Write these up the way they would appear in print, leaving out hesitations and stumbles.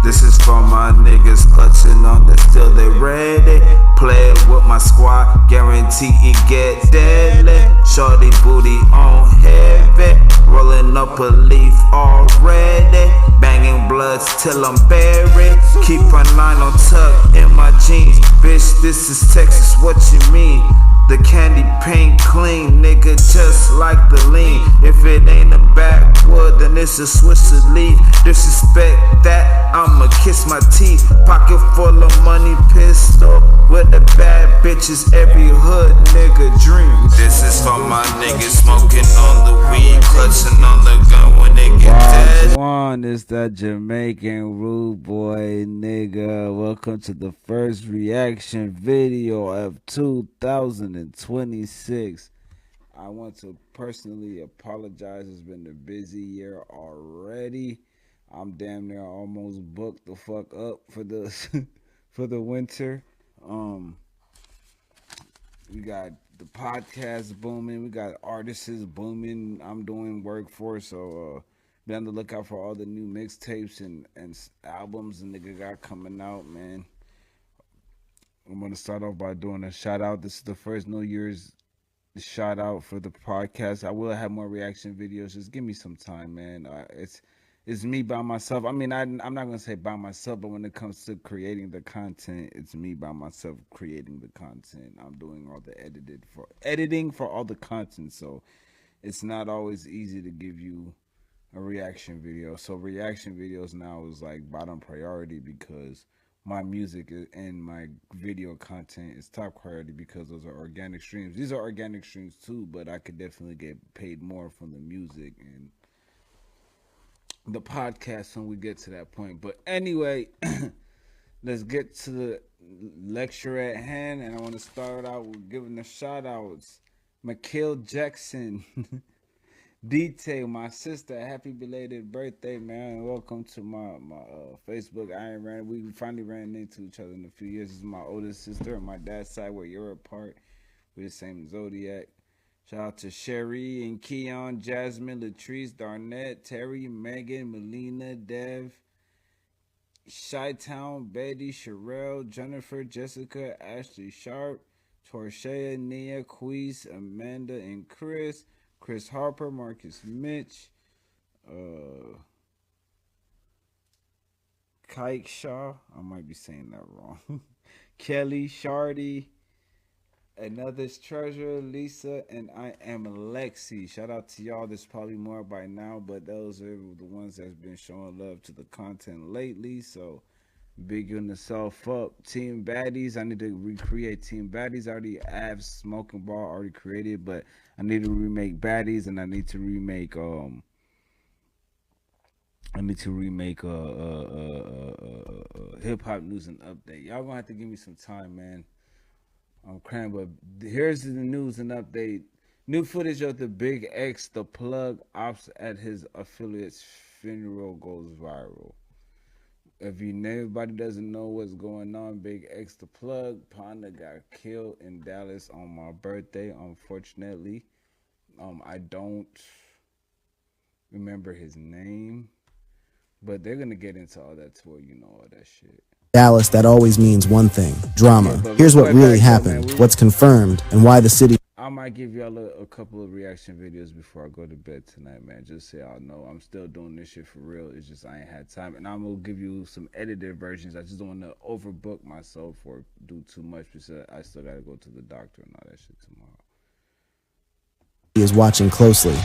This is for my niggas clutching on that still they ready. Play with my squad, guarantee it get deadly. Shorty booty on heavy, rolling up a leaf already. Banging bloods till I'm buried. Keep a 9 on tuck in my jeans. Bitch, this is Texas, what you mean? The candy paint clean, nigga, just like the lean. If it ain't a backwood, then it's a Swiss leaf. Disrespect that, I'ma kiss my teeth. Pocket full of money, pistol with the bad bitches. Every hood nigga dreams. This is for my niggas smoking on the weed, clutching on the gun when they get dead. One is that Jamaican rude boy nigga. Welcome to the first reaction video of 2026. I want to personally apologize. It's been a busy year already. I'm damn near almost booked the fuck up for the for the winter. We got the podcast booming. We got artists booming. I'm doing work for, so be on the lookout for all the new mixtapes and albums and nigga got coming out, man. I'm gonna start off by doing a shout out. This is the first New Year's shout out for the podcast. I will have more reaction videos. Just give me some time, man. It's me by myself. I mean, I'm not gonna say by myself, but when it comes to creating the content, it's me by myself creating the content. I'm doing all the editing for all the content, so it's not always easy to give you a reaction video. So reaction videos now is like bottom priority because my music and my video content is top priority because those are organic streams. These are organic streams too, but I could definitely get paid more from the music and the podcast when we get to that point. But anyway, let's get to the lecture at hand, and I want to start out with giving the shout outs. Mikhail Jackson, Detail, my sister, happy belated birthday, man. Welcome to my Facebook. We finally ran into each other in a few years. This is my oldest sister on my dad's side, where you're apart. We're the same zodiac. Shout out to Sherry and Keon, Jasmine, Latrice, Darnett, Terry, Megan, Melina, Dev, Chi-Town, Betty, Sherelle, Jennifer, Jessica, Ashley Sharp, Torshea, Nia, Queese, Amanda, and Chris Harper, Marcus Mitch, Kike Shaw, I might be saying that wrong, Kelly, Shardy, Another's Treasure, Lisa, and I am Lexi. Shout out to y'all. There's probably more by now, but those are the ones that's been showing love to the content lately, so bigging yourself up. Team Baddies, I need to recreate Team Baddies. I already have Smoking Ball already created, but I need to remake Baddies, and I need to remake hip hop news and update. Y'all gonna have to give me some time, man. I'm crying, but here's the news and update. New footage of the Bigxdaplug ops at his affiliate's funeral goes viral. If anybody doesn't know what's going on, Bigxdaplug, Panda got killed in Dallas on my birthday, unfortunately. I don't remember his name, but they're gonna get into all that tour, you know, all that shit. Dallas, that always means one thing: drama. Here's what really happened, what's confirmed, and why the city. I might give y'all a couple of reaction videos before I go to bed tonight, man. Just so y'all know I'm still doing this shit for real. It's just I ain't had time, and I'm gonna give you some edited versions. I just don't want to overbook myself or do too much because I still gotta go to the doctor and all that shit tomorrow. Is watching closely.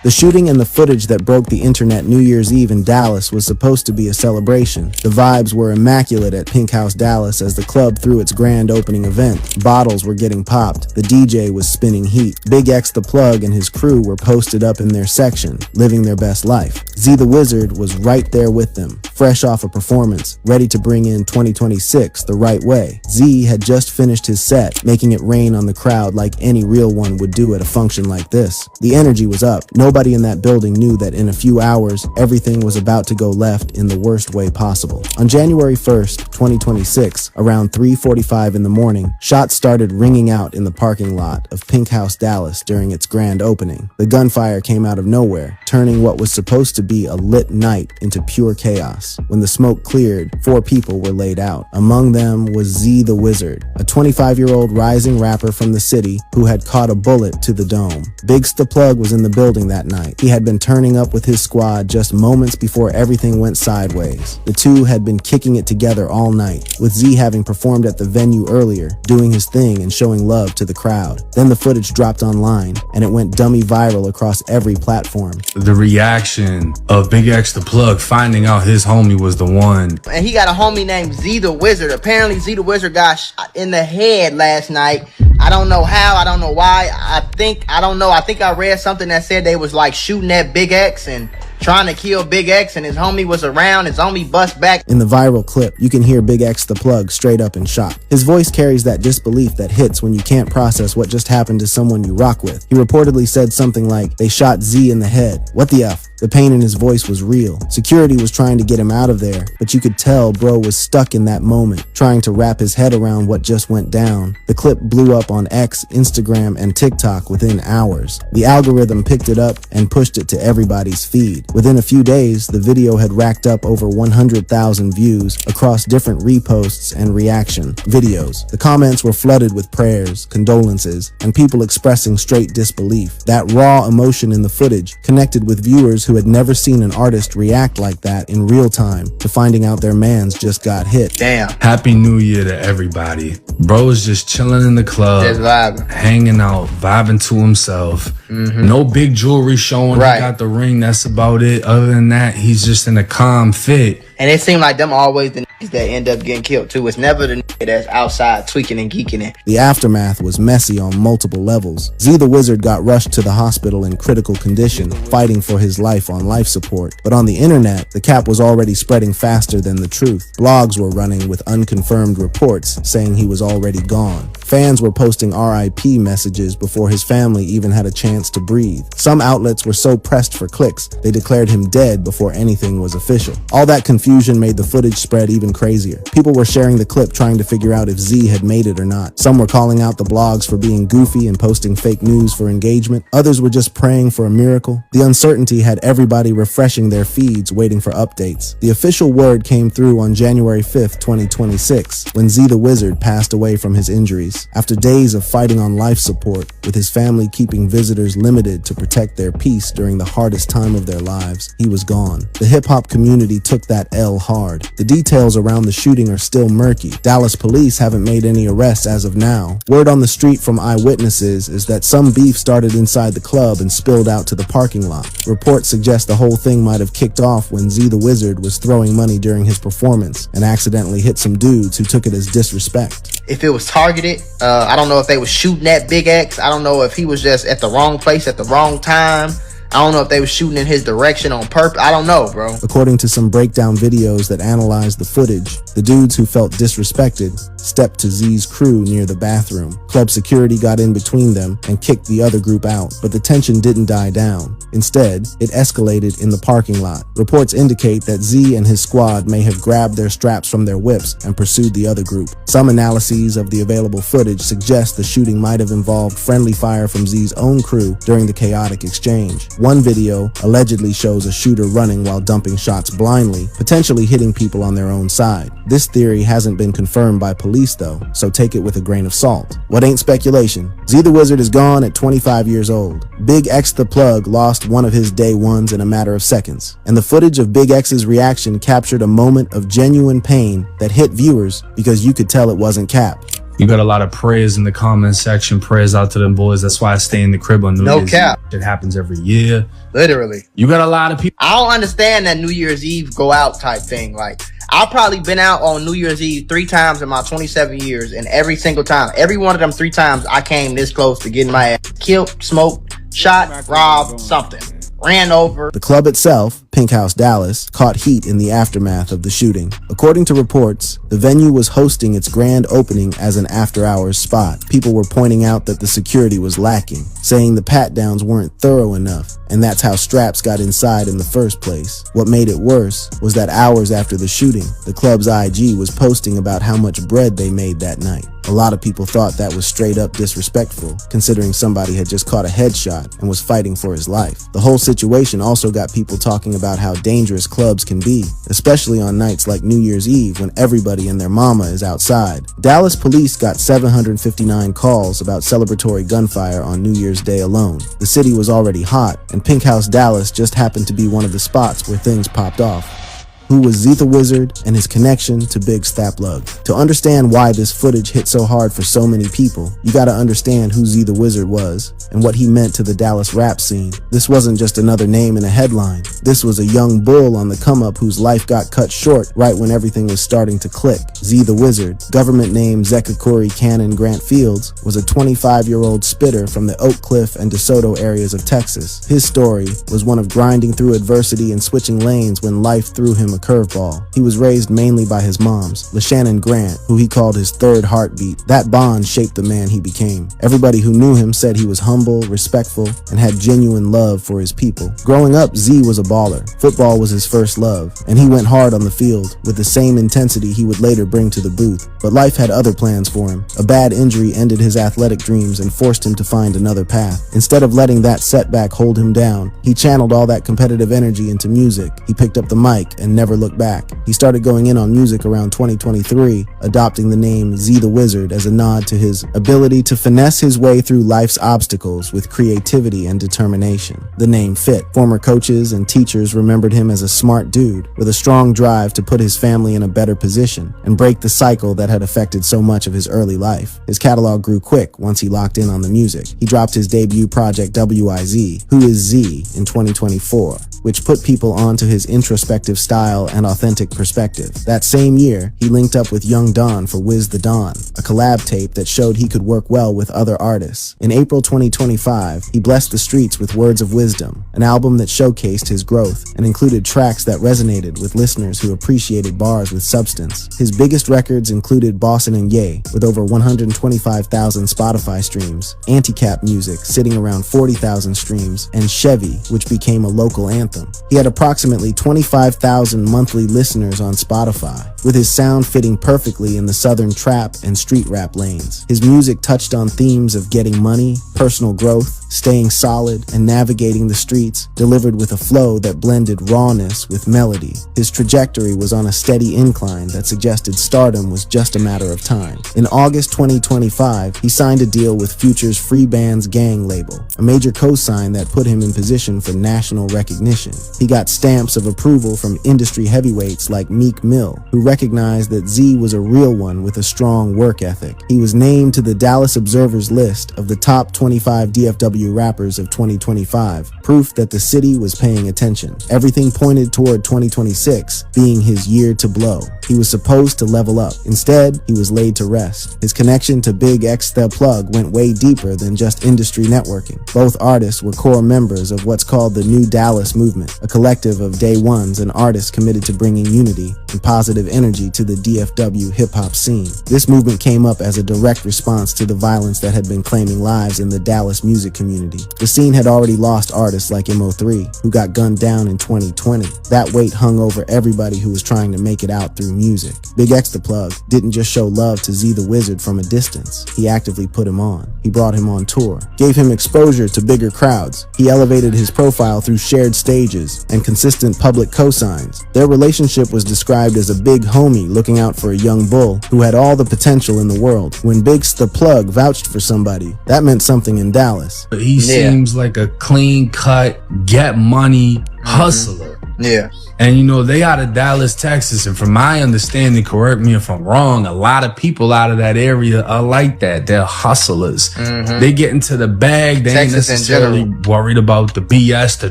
The shooting and the footage that broke the internet New Year's Eve in Dallas was supposed to be a celebration. The vibes were immaculate at Pink House Dallas as the club threw its grand opening event. Bottles were getting popped. The DJ was spinning heat. Bigxdaplug and his crew were posted up in their section, living their best life. Zeethewizard was right there with them, fresh off a performance, ready to bring in 2026 the right way. Z had just finished his set, making it rain on the crowd like any real one would do at a function like this. The energy was up. No nobody in that building knew that in a few hours, everything was about to go left in the worst way possible. On January 1st, 2026, around 3:45 in the morning, shots started ringing out in the parking lot of Pink House Dallas during its grand opening. The gunfire came out of nowhere, turning what was supposed to be a lit night into pure chaos. When the smoke cleared, 4 people were laid out. Among them was zeethewizard, a 25-year-old rising rapper from the city who had caught a bullet to the dome. Bigxdaplug was in the building that night. He had been turning up with his squad just moments before everything went sideways. The two had been kicking it together all night, with Z having performed at the venue earlier, doing his thing and showing love to the crowd. Then the footage dropped online, and it went dummy viral across every platform. The reaction of Bigxdaplug finding out his homie was the one. And he got a homie named zeethewizard. Apparently zeethewizard got shot in the head last night. I don't know how, I don't know why. I think I read something that said they was like shooting at Big X and trying to kill Big X, and his homie was around. His homie bust back. In the viral clip, you can hear Bigxdaplug straight up in shock. His voice carries that disbelief that hits when you can't process what just happened to someone you rock with. He reportedly said something like, "They shot Z in the head. What the F?" The pain in his voice was real. Security was trying to get him out of there, but you could tell bro was stuck in that moment, trying to wrap his head around what just went down. The clip blew up on X, Instagram, and TikTok within hours. The algorithm picked it up and pushed it to everybody's feed. Within a few days, the video had racked up over 100,000 views across different reposts and reaction videos. The comments were flooded with prayers, condolences, and people expressing straight disbelief. That raw emotion in the footage connected with viewers who had never seen an artist react like that in real time to finding out their mans just got hit. Damn. Happy New Year to everybody. Bro was just chilling in the club, Just vibing. hanging out, vibing to himself. No big jewelry showing. Right. He got the ring, that's about it. Other than that, he's just in a calm fit. And it seemed like them always the niggas that end up getting killed too. It's never the nigga that's outside tweaking and geeking it. The aftermath was messy on multiple levels. zeethewizard got rushed to the hospital in critical condition, fighting for his life on life support. But on the internet, the cap was already spreading faster than the truth. Blogs were running with unconfirmed reports saying he was already gone. Fans were posting RIP messages before his family even had a chance to breathe. Some outlets were so pressed for clicks, they declared him dead before anything was official. All that confusion made the footage spread even crazier. People were sharing the clip trying to figure out if Z had made it or not. Some were calling out the blogs for being goofy and posting fake news for engagement. Others were just praying for a miracle. The uncertainty had everybody refreshing their feeds waiting for updates. The official word came through on January 5th, 2026, when zeethewizard passed away from his injuries. After days of fighting on life support, with his family keeping visitors limited to protect their peace during the hardest time of their lives, he was gone. The hip-hop community took that L hard. The details around the shooting are still murky. Dallas police haven't made any arrests as of now. Word on the street from eyewitnesses is that some beef started inside the club and spilled out to the parking lot. Reports suggest the whole thing might have kicked off when zeethewizard was throwing money during his performance and accidentally hit some dudes who took it as disrespect. If it was targeted, I don't know if they was shooting at Big X. I don't know if he was just at the wrong place at the wrong time. I don't know if they were shooting in his direction on purpose. I don't know, bro. According to some breakdown videos that analyzed the footage, the dudes who felt disrespected stepped to Z's crew near the bathroom. Club security got in between them and kicked the other group out, but the tension didn't die down. Instead, it escalated in the parking lot. Reports indicate that Z and his squad may have grabbed their straps from their whips and pursued the other group. Some analyses of the available footage suggest the shooting might have involved friendly fire from Z's own crew during the chaotic exchange. One video allegedly shows a shooter running while dumping shots blindly, potentially hitting people on their own side. This theory hasn't been confirmed by police though, so take it with a grain of salt. What ain't speculation? zeethewizard is gone at 25 years old. Bigxdaplug lost one of his day ones in a matter of seconds, and the footage of Big X's reaction captured a moment of genuine pain that hit viewers because you could tell it wasn't cap. You got a lot of prayers in the comment section. Prayers out to them boys. That's why I stay in the crib on New Year's cap. Eve. It happens every year. Literally. You got a lot of people. I don't understand that New Year's Eve go out type thing. Like, I've probably been out on New Year's Eve 3 times in my 27 years, and every single time, every one of them 3 times, I came this close to getting my ass killed, smoked, shot, robbed, something. ran over. The club itself, Pink House Dallas, caught heat in the aftermath of the shooting. According to reports, the venue was hosting its grand opening as an after-hours spot. People were pointing out that the security was lacking, saying the pat-downs weren't thorough enough, and that's how straps got inside in the first place. What made it worse was that hours after the shooting, the club's IG was posting about how much bread they made that night. A lot of people thought that was straight up disrespectful, considering somebody had just caught a headshot and was fighting for his life. The whole situation also got people talking about how dangerous clubs can be, especially on nights like New Year's Eve when everybody and their mama is outside. Dallas police got 759 calls about celebratory gunfire on New Year's Day alone. The city was already hot, and Pink House Dallas just happened to be one of the spots where things popped off. Who was zeethewizard and his connection to Bigxdaplug? To understand why this footage hit so hard for so many people, you gotta understand who zeethewizard was and what he meant to the Dallas rap scene. This wasn't just another name in a headline. This was a young bull on the come-up whose life got cut short right when everything was starting to click. zeethewizard, government name Zekakuri Cannon Grant Fields, was a 25-year-old spitter from the Oak Cliff and DeSoto areas of Texas. His story was one of grinding through adversity and switching lanes when life threw him a curveball. He was raised mainly by his moms, LaShannon Grant, who he called his third heartbeat. That bond shaped the man he became. Everybody who knew him said he was humble, respectful, and had genuine love for his people. Growing up, Z was a baller. Football was his first love, and he went hard on the field with the same intensity he would later bring to the booth. But life had other plans for him. A bad injury ended his athletic dreams and forced him to find another path. Instead of letting that setback hold him down, he channeled all that competitive energy into music. He picked up the mic and never looked back. He started going in on music around 2023, adopting the name zeethewizard as a nod to his ability to finesse his way through life's obstacles with creativity and determination. The name fit. Former coaches and teachers remembered him as a smart dude with a strong drive to put his family in a better position and break the cycle that had affected so much of his early life. His catalog grew quick once he locked in on the music. He dropped his debut project WIZ, Who Is Z, in 2024, which put people onto his introspective style and authentic perspective. That same year, he linked up with Young Don for Wiz the Don, a collab tape that showed he could work well with other artists. In April 2025, he blessed the streets with Words of Wisdom, an album that showcased his growth and included tracks that resonated with listeners who appreciated bars with substance. His biggest records included Bossin' and Ye, with over 125,000 Spotify streams, Anti-Cap Music, sitting around 40,000 streams, and Chevy, which became a local anthem. He had approximately 25,000 monthly listeners on Spotify, with his sound fitting perfectly in the southern trap and street rap lanes. His music touched on themes of getting money, personal growth, staying solid, and navigating the streets, delivered with a flow that blended rawness with melody. His trajectory was on a steady incline that suggested stardom was just a matter of time. In August 2025, he signed a deal with Future's Free Bands Gang label, a major cosign that put him in position for national recognition. He got stamps of approval from industry heavyweights like Meek Mill, who recognized that Z was a real one with a strong work ethic. He was named to the Dallas Observer's list of the top 25 DFW rappers of 2025, proof that the city was paying attention. Everything pointed toward 2026 being his year to blow. He was supposed to level up. Instead, he was laid to rest. His connection to Bigxdaplug went way deeper than just industry networking. Both artists were core members of what's called the New Dallas Movement, a collective of day ones and artists committed to bringing unity and positive energy to the DFW hip-hop scene. This movement came up as a direct response to the violence that had been claiming lives in the Dallas music community. The scene had already lost artists like MO3, who got gunned down in 2020. That weight hung over everybody who was trying to make it out through music. Bigxdaplug didn't just show love to zeethewizard from a distance. He actively put him on. He brought him on tour, gave him exposure to bigger crowds. He elevated his profile through shared stages and consistent public cosigns. Their relationship was described as a big homie looking out for a young bull who had all the potential in the world. When Bigxdaplug vouched for somebody, that meant something in Dallas. He seems like a clean-cut, get money hustler. Yeah. And, you know, they out of Dallas, Texas. And from my understanding, correct me if I'm wrong, a lot of people out of that area are like that. They're hustlers. They get into the bag. They ain't necessarily worried about the BS, the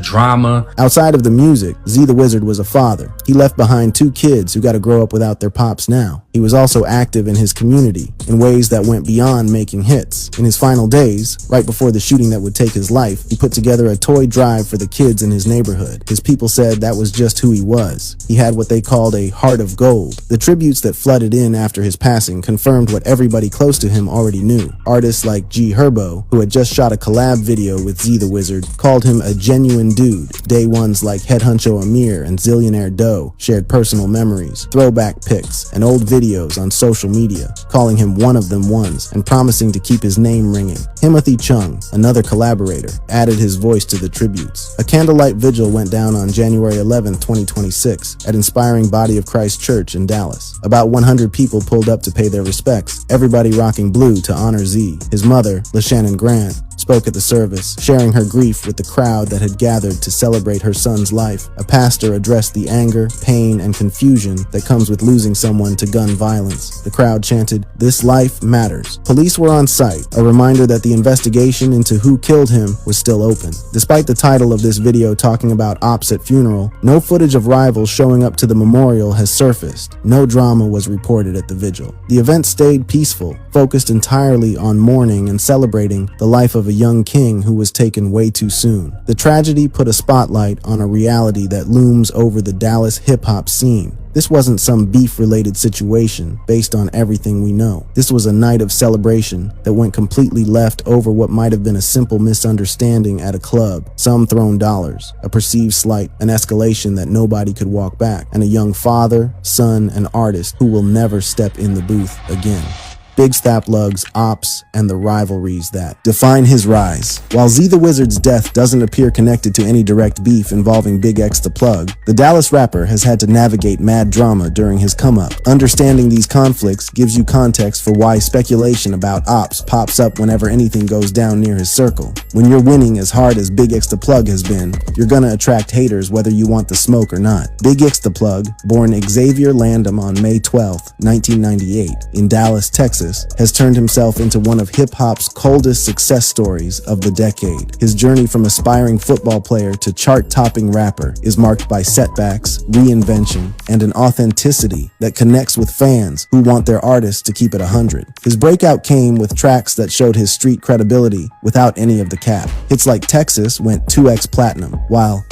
drama. Outside of the music, Z the Wizard was a father. He left behind 2 kids who got to grow up without their pops now. He was also active in his community in ways that went beyond making hits. In his final days, right before the shooting that would take his life, he put together a toy drive for the kids in his neighborhood. His people said that was just who he was. He had what they called a heart of gold. The tributes that flooded in after his passing confirmed what everybody close to him already knew. Artists like G Herbo, who had just shot a collab video with Z the Wizard, called him a genuine dude. Day ones like Head Huncho Amir and Zillionaire Doe shared personal memories, throwback pics, and old videos on social media, calling him one of them ones and promising to keep his name ringing. Timothy Chung, another collaborator, added his voice to the tributes. A candlelight vigil went down on January 11, 2026 at Inspiring Body of Christ Church in Dallas. About 100 people pulled up to pay their respects, everybody rocking blue to honor Z. His mother, LaShannon Grant, spoke at the service, sharing her grief with the crowd that had gathered to celebrate her son's life. A pastor addressed the anger, pain, and confusion that comes with losing someone to gun violence. The crowd chanted, "This life matters." Police were on site, a reminder that the investigation into who killed him was still open. Despite the title of this video talking about ops at funeral, no footage of rivals showing up to the memorial has surfaced. No drama was reported at the vigil. The event stayed peaceful, focused entirely on mourning and celebrating the life of a young king who was taken way too soon. The tragedy put a spotlight on a reality that looms over the Dallas hip-hop scene. This wasn't some beef-related situation based on everything we know. This was a night of celebration that went completely left over what might have been a simple misunderstanding at a club, some thrown dollars, a perceived slight, an escalation that nobody could walk back, and a young father, son, and artist who will never step in the booth again. Bigxdaplug's ops and the rivalries that define his rise. While Z the Wizard's death doesn't appear connected to any direct beef involving Bigxdaplug, the Dallas rapper has had to navigate mad drama during his come-up. Understanding these conflicts gives you context for why speculation about ops pops up whenever anything goes down near his circle. When you're winning as hard as Bigxdaplug has been, you're gonna attract haters whether you want the smoke or not. Bigxdaplug, born Xavier Landum on May 12, 1998, in Dallas, Texas, has turned himself into one of hip-hop's coldest success stories of the decade. His journey from aspiring football player to chart-topping rapper is marked by setbacks, reinvention, and an authenticity that connects with fans who want their artists to keep it 100. His breakout came with tracks that showed his street credibility without any of the cap. Hits like Texas went 2x platinum, while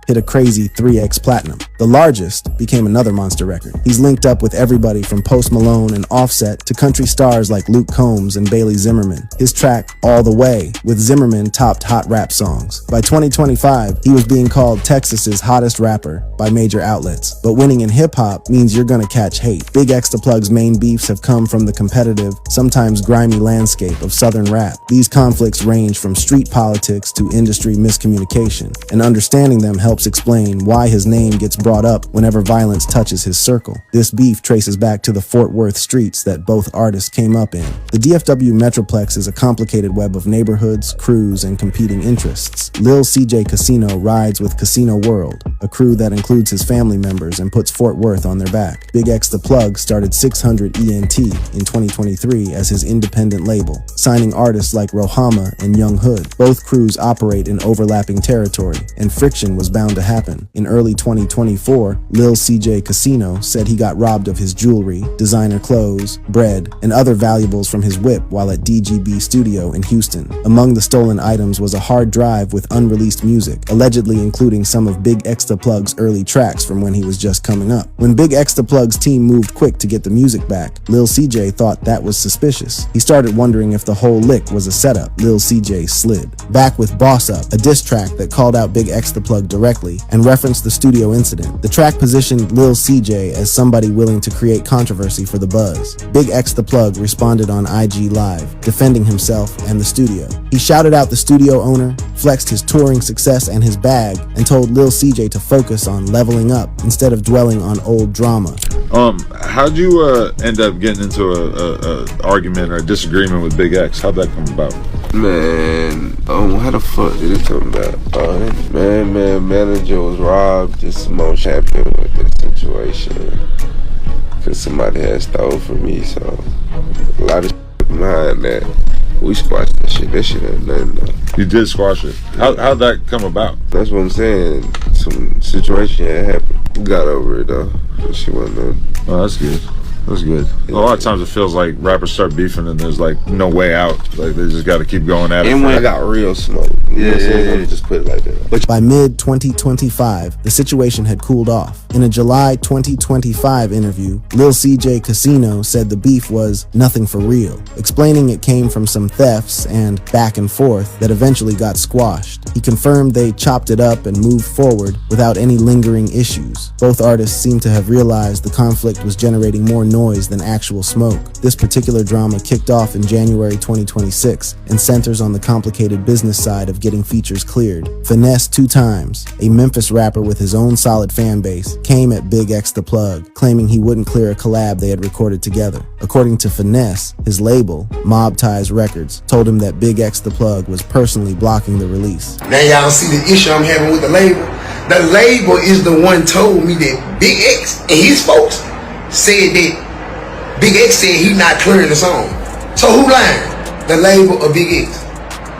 hit a crazy 3x platinum. The largest became another monster record. He's linked up with everybody from Post Malone and Offset to country stars like Luke Combs and Bailey Zimmerman. His track, All the Way, with Zimmerman topped hot rap songs. By 2025, he was being called Texas's hottest rapper by major outlets. But winning in hip-hop means you're gonna catch hate. Bigxdaplug's main beefs have come from the competitive, sometimes grimy landscape of Southern rap. These conflicts range from street politics to industry miscommunication, and understanding them helps explain why his name gets brought up whenever violence touches his circle. This beef traces back to the Fort Worth streets that both artists came up in. The DFW Metroplex is a complicated web of neighborhoods, crews, and competing interests. Lil CJ Casino rides with Casino World, a crew that includes his family members and puts Fort Worth on their back. Bigxdaplug started 600 ENT in 2023 as his independent label, signing artists like Rohama and Young Hood. Both crews operate in overlapping territory, and friction was bound to happen. In early 2024, Lil CJ Casino said he got robbed of his jewelry, designer clothes, bread, and other valuables from his whip while at DGB Studio in Houston. Among the stolen items was a hard drive with unreleased music, allegedly including some of Bigxdaplug's early tracks from when he was just coming up. When Bigxdaplug's team moved quick to get the music back, Lil CJ thought that was suspicious. He started wondering if the whole lick was a setup. Lil CJ slid. Back with Boss Up, a diss track that called out Bigxdaplug directly and referenced the studio incident. The track positioned Lil CJ as somebody willing to create controversy for the buzz. Bigxdaplug responded on IG Live, defending himself and the studio. He shouted out the studio owner, flexed his touring success and his bag, and told Lil CJ to focus on leveling up instead of dwelling on old drama. How'd you end up getting into a argument or a disagreement with Big X? How'd that come about? Man, how the fuck did it come about? Manager was robbed. Just some more happened with this situation. Cause somebody had stole from me, so a lot of shit behind that. We squashed that shit. That shit ain't nothing though. You did squash it. How'd that come about? That's what I'm saying. Some situation had happened. We got over it though. That shit wasn't nothing. Oh, that's good. That's good. Yeah. A lot of times it feels like rappers start beefing and there's like no way out. Like they just got to keep going at it. And when I got real smoke, you know what I'm saying? Just put it like that. But by mid-2025, the situation had cooled off. In a July 2025 interview, Lil CJ Casino said the beef was nothing for real, explaining it came from some thefts and back and forth that eventually got squashed. He confirmed they chopped it up and moved forward without any lingering issues. Both artists seem to have realized the conflict was generating more noise than actual smoke. This particular drama kicked off in January 2026 and centers on the complicated business side of getting features cleared. Finesse 2 Times, a Memphis rapper with his own solid fan base, came at Bigxdaplug, claiming he wouldn't clear a collab they had recorded together. According to Finesse, his label, Mob Ties Records, told him that Bigxdaplug was personally blocking the release. Now y'all see the issue I'm having with the label? The label is the one told me that Big X and his folks said that Big X said he not clearing the song. So who lying? The label of Big X.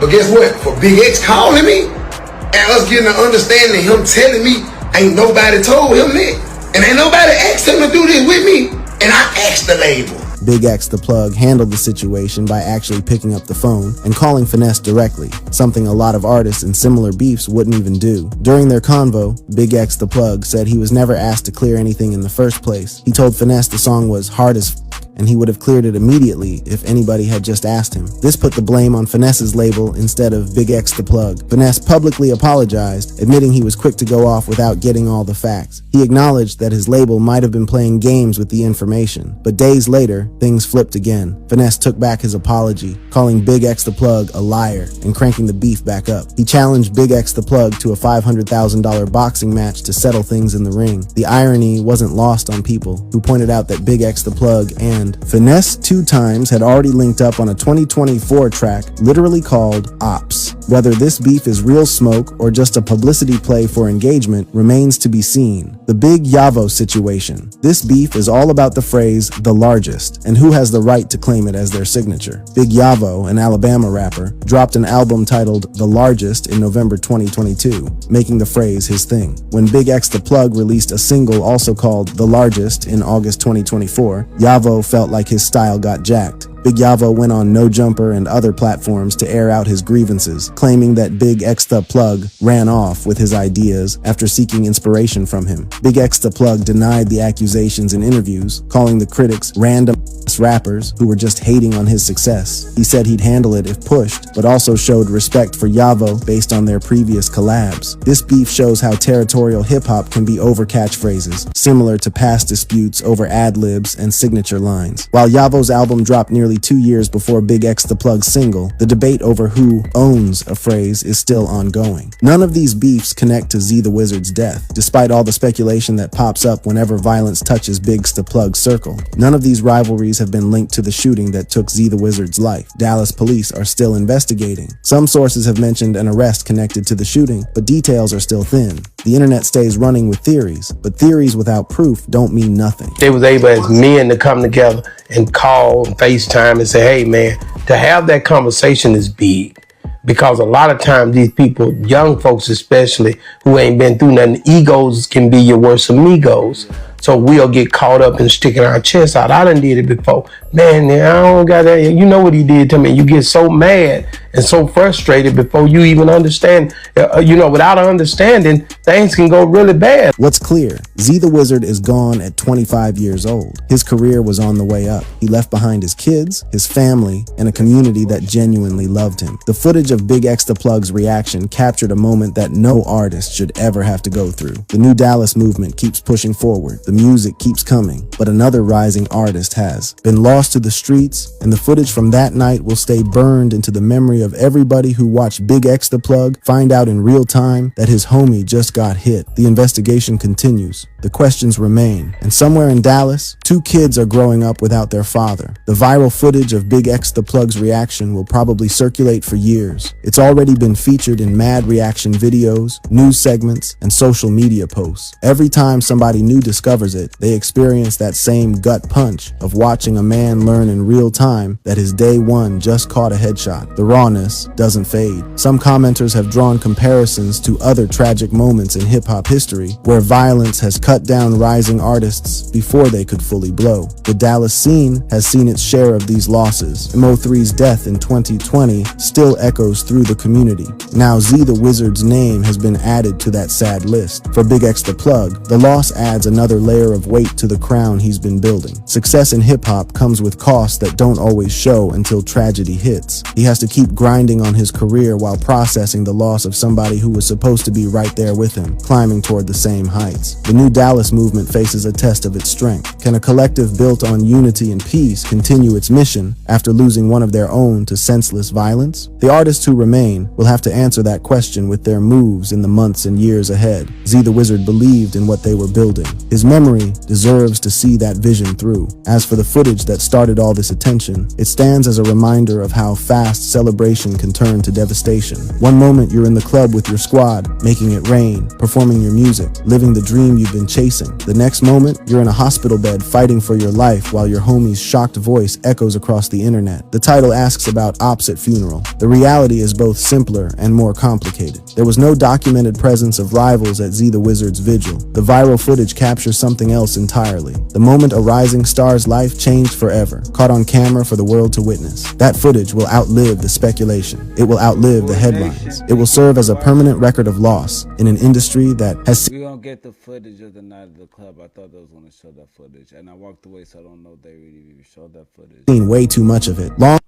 But guess what? For Big X calling me and us getting an understanding, him telling me ain't nobody told him that. And ain't nobody asked him to do this with me. And I asked the label. Bigxdaplug handled the situation by actually picking up the phone and calling Finesse directly, something a lot of artists in similar beefs wouldn't even do. During their convo, Bigxdaplug said he was never asked to clear anything in the first place. He told Finesse the song was hard as and he would have cleared it immediately if anybody had just asked him. This put the blame on Finesse's label instead of Bigxdaplug. Finesse publicly apologized, admitting he was quick to go off without getting all the facts. He acknowledged that his label might have been playing games with the information, but days later, things flipped again. Finesse took back his apology, calling Bigxdaplug a liar and cranking the beef back up. He challenged Bigxdaplug to a $500,000 boxing match to settle things in the ring. The irony wasn't lost on people who pointed out that Bigxdaplug and Finesse 2 Times had already linked up on a 2024 track literally called Ops. Whether this beef is real smoke or just a publicity play for engagement remains to be seen. The Big Yavo situation. This beef is all about the phrase "the largest" and who has the right to claim it as their signature. Big Yavo, an Alabama rapper, dropped an album titled The Largest in November 2022, making the phrase his thing. When Bigxdaplug released a single also called The Largest in August 2024, Yavo felt like his style got jacked. Big Yavo went on No Jumper and other platforms to air out his grievances, claiming that Bigxdaplug ran off with his ideas after seeking inspiration from him. Bigxdaplug denied the accusations in interviews, calling the critics random rappers who were just hating on his success. He said he'd handle it if pushed, but also showed respect for Yavo based on their previous collabs. This beef shows how territorial hip-hop can be over catchphrases, similar to past disputes over ad-libs and signature lines. While Yavo's album dropped nearly 2 years before Bigxdaplug's single, the debate over who owns a phrase is still ongoing. None of these beefs connect to zeethewizard's death, despite all the speculation that pops up whenever violence touches Bigxdaplug's circle. None of these rivalries have been linked to the shooting that took zeethewizard's life. Dallas police are still investigating. Some sources have mentioned an arrest connected to the shooting, but details are still thin. The internet stays running with theories, but theories without proof don't mean nothing. They was able as men to come together and call and FaceTime and say, hey man, to have that conversation is big. Because a lot of times these people, young folks especially, who ain't been through nothing, egos can be your worst amigos. So we'll get caught up in sticking our chest out. I done did it before. Man, I don't got that. You know what he did to me. You get so mad and so frustrated before you even understand. Without understanding, things can go really bad. What's clear, zeethewizard is gone at 25 years old. His career was on the way up. He left behind his kids, his family, and a community that genuinely loved him. The footage of Bigxdaplug's reaction captured a moment that no artist should ever have to go through. The new Dallas movement keeps pushing forward. The music keeps coming, but another rising artist has been lost to the streets, and the footage from that night will stay burned into the memory of everybody who watched Bigxdaplug find out in real time that his homie just got hit. The investigation continues. The questions remain, and somewhere in Dallas, 2 kids are growing up without their father. The viral footage of Bigxdaplug's reaction will probably circulate for years. It's already been featured in mad reaction videos, news segments, and social media posts. Every time somebody new discovers it, they experience that same gut punch of watching a man learn in real time that his day one just caught a headshot. The rawness doesn't fade. Some commenters have drawn comparisons to other tragic moments in hip-hop history where violence has cut down rising artists before they could fully blow. The Dallas scene has seen its share of these losses. Mo3's death in 2020 still echoes through the community. Now zeethewizard's name has been added to that sad list. For Bigxdaplug, the loss adds another layer of weight to the crown he's been building. Success in hip-hop comes with costs that don't always show until tragedy hits. He has to keep grinding on his career while processing the loss of somebody who was supposed to be right there with him, climbing toward the same heights. The new Dallas movement faces a test of its strength. Can a collective built on unity and peace continue its mission after losing one of their own to senseless violence? The artists who remain will have to answer that question with their moves in the months and years ahead. Zeethewizard believed in what they were building. His memory deserves to see that vision through. As for the footage that started all this attention, it stands as a reminder of how fast celebration can turn to devastation. One moment you're in the club with your squad, making it rain, performing your music, living the dream you've been chasing. The next moment, you're in a hospital bed fighting for your life while your homie's shocked voice echoes across the internet. The title asks about ops at funeral. The reality is both simpler and more complicated. There was no documented presence of rivals at zeethewizard's vigil. The viral footage captures something else entirely. The moment a rising star's life changed forever, caught on camera for the world to witness. That footage will outlive the speculation. It will outlive the headlines. It will serve as a permanent record of loss in an industry that has We don't get the footage of the night of the club. I thought they was gonna show that footage, and I walked away, so I don't know if they really even showed that footage. seen way too much of it. Long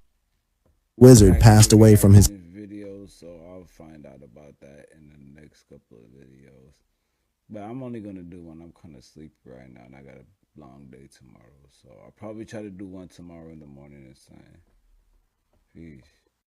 Wizard passed away from his videos, so I'll find out about that in the next couple of videos. But I'm only gonna do one. I'm kind of sleepy right now, and I got a long day tomorrow, so I'll probably try to do one tomorrow in the morning and time. Peace.